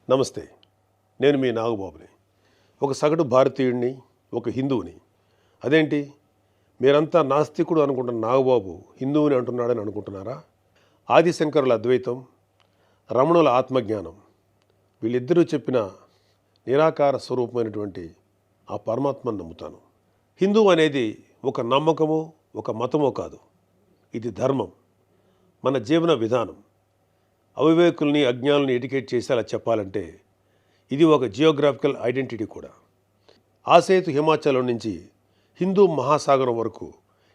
నమస్తే. నేను మీ నాగబాబుని. ఒక సగటు భారతీయుడిని, ఒక హిందువుని. అదేంటి మీరంతా నాస్తికుడు అనుకుంటున్న నాగబాబు హిందువుని అంటున్నాడని అనుకుంటున్నారా? ఆదిశంకరుల అద్వైతం, రమణుల ఆత్మజ్ఞానం, వీళ్ళిద్దరూ చెప్పిన నిరాకార స్వరూపమైనటువంటి ఆ పరమాత్మను నమ్ముతాను. హిందువు అనేది ఒక నమ్మకమో ఒక మతమో కాదు. ఇది ధర్మం, మన జీవన విధానం. అవివేకుల్ని అజ్ఞానుల్ని ఎడ్యుకేట్ చేసేలా చెప్పాలంటే ఇది ఒక జియోగ్రాఫికల్ ఐడెంటిటీ కూడా. ఆసేతు హిమాచలం నుంచి హిందూ మహాసాగరం వరకు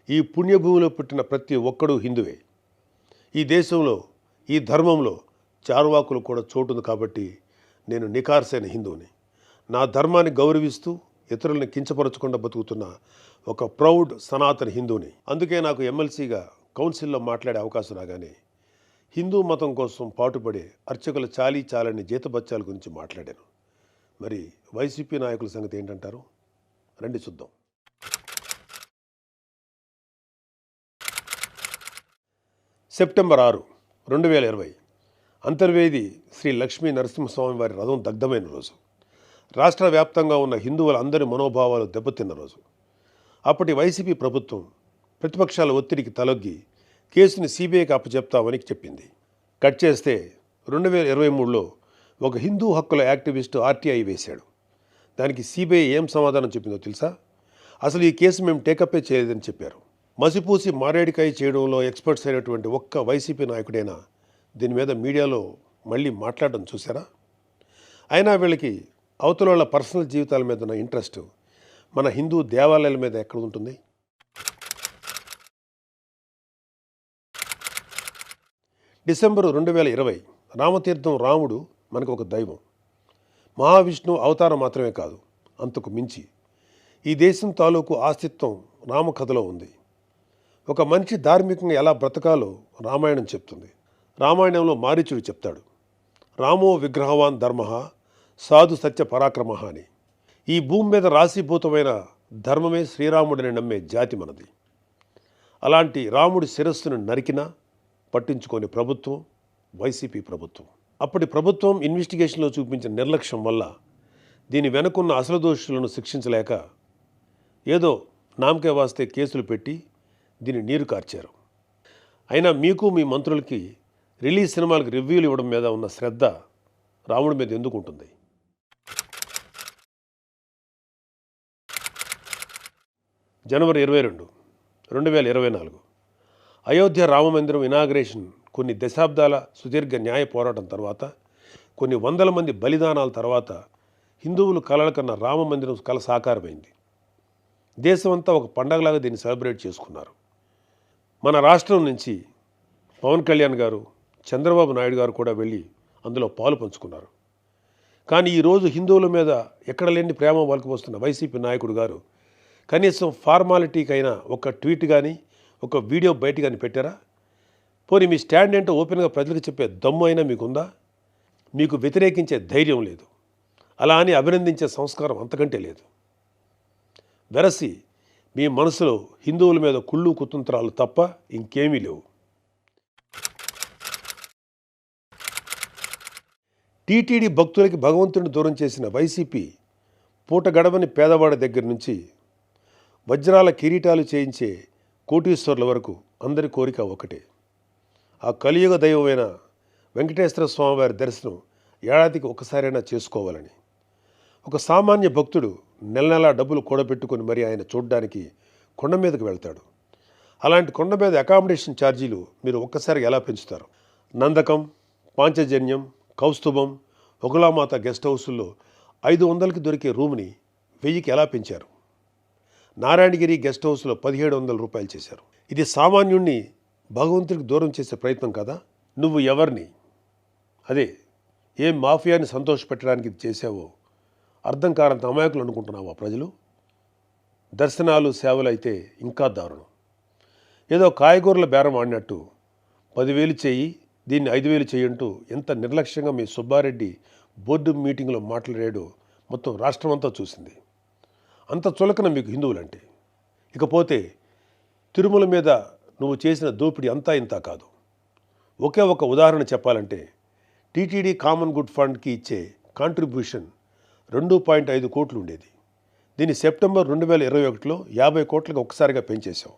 ఈ పుణ్యభూమిలో పుట్టిన ప్రతి ఒక్కడూ హిందువే. ఈ దేశంలో, ఈ ధర్మంలో చార్వాకులు కూడా చోటుంది. కాబట్టి నేను నికార్సైన హిందువుని. నా ధర్మాన్ని గౌరవిస్తూ ఇతరులను కించపరచకుండా బతుకుతున్న ఒక ప్రౌడ్ సనాతన హిందువుని. అందుకే నాకు ఎమ్మెల్సీగా కౌన్సిల్లో మాట్లాడే అవకాశం రాగానే హిందూ మతం కోసం పాటుపడే అర్చకుల చాలీ చాలని జీతబత్యాల గురించి మాట్లాడాను. మరి వైసీపీ నాయకుల సంగతి ఏంటంటారు? రండి చూద్దాం. సెప్టెంబర్ 6, 2020 అంతర్వేది శ్రీ లక్ష్మీ నరసింహస్వామి వారి రథం దగ్ధమైన రోజు. రాష్ట్ర వ్యాప్తంగా ఉన్న హిందువులందరి మనోభావాలు దెబ్బతిన్న రోజు. అప్పటి వైసీపీ ప్రభుత్వం ప్రతిపక్షాల ఒత్తిడికి తలొగ్గి కేసుని సిబిఐకి అప్పచెప్తామని చెప్పింది. కట్ చేస్తే 2023లో ఒక హిందూ హక్కుల యాక్టివిస్టు ఆర్టీఐ వేశాడు. దానికి సిబిఐ ఏం సమాధానం చెప్పిందో తెలుసా? అసలు ఈ కేసు మేము టేకప్పే చేయలేదని చెప్పారు. మసిపూసి మారేడికాయ చేయడంలో ఎక్స్పర్ట్స్ అయినటువంటి ఒక్క వైసీపీ నాయకుడైనా దీని మీద మీడియాలో మళ్ళీ మాట్లాడడం చూసారా? అయినా వీళ్ళకి అవతల వాళ్ళ పర్సనల్ జీవితాల మీద ఉన్న ఇంట్రెస్ట్ మన హిందూ దేవాలయాల మీద ఎక్కడ ఉంటుంది? డిసెంబర్ 2020 రామతీర్థం రాముడు మనకు ఒక దైవం. మహావిష్ణువు అవతారం మాత్రమే కాదు, అంతకు మించి. ఈ దేశం తాలూకు అస్తిత్వం రామకథలో ఉంది. ఒక మనిషి ధార్మికంగా ఎలా బ్రతకాలో రామాయణం చెప్తుంది. రామాయణంలో మారీచుడు చెప్తాడు, రామో విగ్రహవాన్ ధర్మ సాధు సత్య పరాక్రమ అని. ఈ భూమి మీద రాశీభూతమైన ధర్మమే శ్రీరాముడిని నమ్మే జాతి మనది. అలాంటి రాముడి శిరస్సును నరికినా పట్టించుకోని ప్రభుత్వం వైసీపీ ప్రభుత్వం. అప్పటి ప్రభుత్వం ఇన్వెస్టిగేషన్లో చూపించిన నిర్లక్ష్యం వల్ల దీని వెనుకున్న అసలు దోషులను శిక్షించలేక ఏదో నామకే వాస్తే కేసులు పెట్టి దీన్ని నీరు కార్చారు. అయినా మీకు మీ మంత్రులకి రిలీజ్ సినిమాలకు రివ్యూలు ఇవ్వడం మీద ఉన్న శ్రద్ధ రాముడి మీద ఎందుకు ఉంటుంది? జనవరి 22, 2024 అయోధ్య రామమందిరం ఇనాగ్రేషన్ కొన్ని దశాబ్దాల సుదీర్ఘ న్యాయ పోరాటం తర్వాత, కొన్ని వందల మంది బలిదానాల తర్వాత హిందువులు కలల కన్నా రామమందిరం కల సాకారమైంది. దేశమంతా ఒక పండగలాగా దీన్ని సెలబ్రేట్ చేసుకున్నారు. మన రాష్ట్రం నుంచి పవన్ కళ్యాణ్ గారు, చంద్రబాబు నాయుడు గారు కూడా వెళ్ళి అందులో పాలు పంచుకున్నారు. కానీ ఈరోజు హిందువుల మీద ఎక్కడ లేని ప్రేమ వలకపోస్తున్న వైసీపీ నాయకుడు గారు కనీసం ఫార్మాలిటీకైనా ఒక ట్వీట్ కానీ ఒక వీడియో బయట కానీ పెట్టారా? పోనీ మీ స్టాండ్ ఏంటో ఓపెన్గా ప్రజలకు చెప్పే దమ్ము అయినా మీకుందా? మీకు వ్యతిరేకించే ధైర్యం లేదు. అలా అని అభినందించే సంస్కారం అంతకంటే లేదు. వెరసి మీ మనసులో హిందువుల మీద కుళ్ళు కుతంత్రాలు తప్ప ఇంకేమీ లేవు. టీటీడీ భక్తులకి భగవంతుడిని దూరం చేసిన వైసీపీ పూట గడవని పేదవాడి దగ్గర నుంచి వజ్రాల కిరీటాలు చేయించే కోటీశ్వర్ల వరకు అందరి కోరిక ఒకటే. ఆ కలియుగ దైవమైన వెంకటేశ్వర స్వామివారి దర్శనం ఏడాదికి ఒకసారైనా చేసుకోవాలని. ఒక సామాన్య భక్తుడు నెల డబ్బులు కూడబెట్టుకొని మరి ఆయన చూడడానికి కొండ మీదకి వెళ్తాడు. అలాంటి కొండ మీద అకామిడేషన్ ఛార్జీలు మీరు ఒక్కసారి ఎలా పెంచుతారు? నందకం, పాంచజన్యం, కౌస్తుభం, ఒకలామాత గెస్ట్ హౌసుల్లో 500కి దొరికే రూమ్ని 1000కి ఎలా పెంచారు? నారాయణగిరి గెస్ట్ హౌస్లో 1700 రూపాయలు చేశారు. ఇది సామాన్యుణ్ణి భగవంతుడికి దూరం చేసే ప్రయత్నం కదా? నువ్వు ఎవరిని, అదే ఏం మాఫియాని సంతోషపెట్టడానికి ఇది చేసావో అర్థం కానంత అమాయకులు అనుకుంటున్నావా ప్రజలు? దర్శనాలు సేవలు అయితే ఇంకా దారుణం. ఏదో కాయగూరల బేరం ఆడినట్టు 10,000 చెయ్యి, దీన్ని 5,000 చెయ్యంటూ ఎంత నిర్లక్ష్యంగా మీ సుబ్బారెడ్డి బోర్డు మీటింగ్లో మాట్లాడాడో మొత్తం రాష్ట్రం అంతా చూసింది. అంత చులకన మీకు హిందువులంటే. ఇకపోతే తిరుమల మీద నువ్వు చేసిన దోపిడీ అంతా ఇంత కాదు. ఒకే ఒక ఉదాహరణ చెప్పాలంటే టీటీడీ కామన్ గుడ్ ఫండ్కి ఇచ్చే కాంట్రిబ్యూషన్ 2.5 కోట్లు ఉండేది. దీన్ని సెప్టెంబర్ 2021లో 50 కోట్లకు ఒక్కసారిగా పెంచేశాం.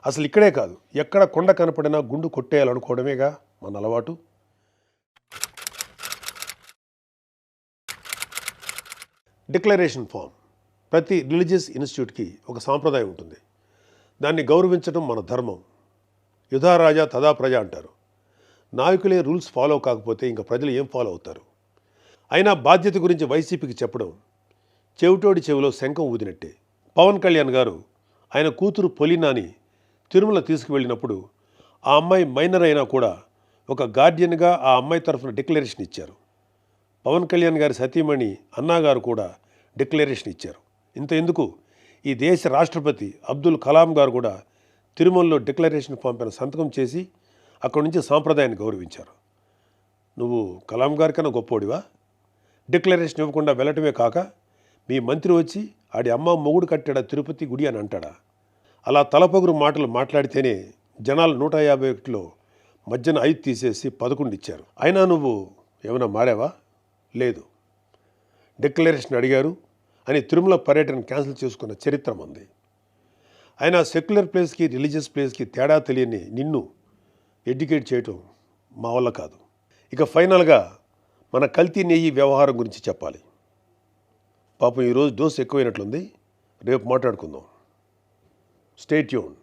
అసలు ఇక్కడే కాదు, ఎక్కడ కొండ కనపడినా గుండు కొట్టేయాలనుకోవడమేగా మన అలవాటు. Declaration form. ప్రతి రిలీజియస్ ఇన్స్టిట్యూట్కి ఒక సాంప్రదాయం ఉంటుంది. దాన్ని గౌరవించడం మన ధర్మం. యుధా రాజా తదా ప్రజ అంటారు. నాయకులే రూల్స్ ఫాలో కాకపోతే ఇంకా ప్రజలు ఏం ఫాలో అవుతారు? అయినా బాధ్యత గురించి వైసీపీకి చెప్పడం చెవిటోడి చెవిలో శంఖం ఊదినట్టే. పవన్ కళ్యాణ్ గారు ఆయన కూతురు పొలినాని తిరుమల తీసుకువెళ్ళినప్పుడు ఆ అమ్మాయి మైనర్ అయినా కూడా ఒక గార్డియన్గా ఆ అమ్మాయి తరఫున డిక్లరేషన్ ఇచ్చారు. పవన్ కళ్యాణ్ గారి సతీమణి అన్నాగారు కూడా డిక్లరేషన్ ఇచ్చారు. ఇంత ఎందుకు, ఈ దేశ రాష్ట్రపతి అబ్దుల్ కలాం గారు కూడా తిరుమలలో డిక్లరేషన్ ఫామ్ పైన సంతకం చేసి అక్కడి నుంచి సాంప్రదాయాన్ని గౌరవించారు. నువ్వు కలాం గారి కన్నా గొప్పోడివా? డిక్లరేషన్ ఇవ్వకుండా వెళ్ళటమే కాక మీ మంత్రి వచ్చి ఆడి అమ్మ మొగుడు కట్టాడా తిరుపతి గుడి అని అంటాడా? అలా తలపొగురు మాటలు మాట్లాడితేనే జనాలు 151లో మధ్యన 5 తీసేసి 11 ఇచ్చారు. అయినా నువ్వు ఏమైనా మారావా? లేదు. డిక్లరేషన్ అడిగారు అని తిరుమల పర్యటన క్యాన్సిల్ చేసుకున్న చరిత్ర మంది. అయినా సెక్యులర్ ప్లేస్కి రిలీజియస్ ప్లేస్కి తేడా తెలియని నిన్ను ఎడ్యుకేట్ చేయటం మా వల్ల కాదు. ఇక ఫైనల్గా మన కల్తీ నెయ్యి వ్యవహారం గురించి చెప్పాలి. పాపం ఈరోజు డోస్ ఎక్కువైనట్లుంది. రేపు మాట్లాడుకుందాం. Stay tune.